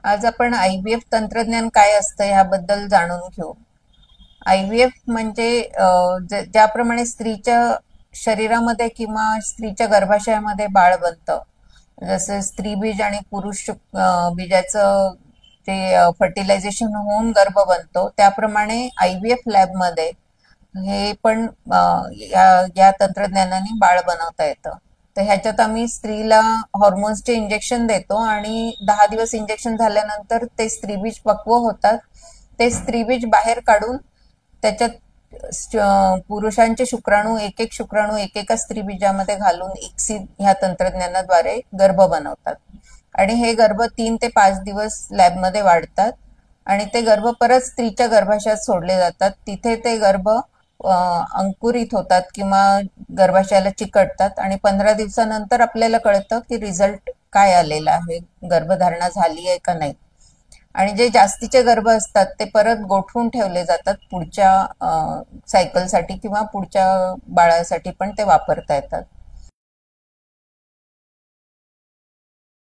आज आपण IVF तंत्रज्ञान काय असतं ह्याबद्दल जाणून घेऊ. IVF म्हणजे ज्याप्रमाणे स्त्रीच्या शरीरामध्ये किंवा स्त्रीच्या गर्भाशयामध्ये बाळ बनतं, जसं स्त्री बीज आणि पुरुष बीजाचं जे फर्टिलायझेशन होऊन गर्भ बनतो, त्याप्रमाणे IVF लॅबमध्ये हे पण या तंत्रज्ञानाने बाळ बनवता येतं. तर ह्याच्यात आम्ही स्त्रीला हॉर्मोन्सचे इंजेक्शन देतो आणि 10 दिवस इंजेक्शन झाल्यानंतर ते स्त्रीबीज पक्व होतात. ते स्त्रीबीज बाहेर काढून त्याच्यात पुरुषांचे शुक्राणू एक शुक्राणू एकेका स्त्रीबीजामध्ये घालून इक्सी ह्या तंत्रज्ञानाद्वारे गर्भ बनवतात. आणि हे गर्भ 3 ते 5 दिवस लॅबमध्ये वाढतात आणि ते गर्भ परत स्त्रीच्या गर्भाशयात सोडले जातात. तिथे ते गर्भ अंकुरित होतात किंवा गर्भाशयाला चिकटतात आणि 15 दिवसानंतर आपल्याला कळतं की रिझल्ट काय आलेला आहे, गर्भधारणा झाली आहे का नाही. आणि जे जास्तीचे गर्भ असतात ते परत गोठवून ठेवले जातात पुढच्या सायकलसाठी किंवा पुढच्या बाळासाठी पण ते वापरता येतात.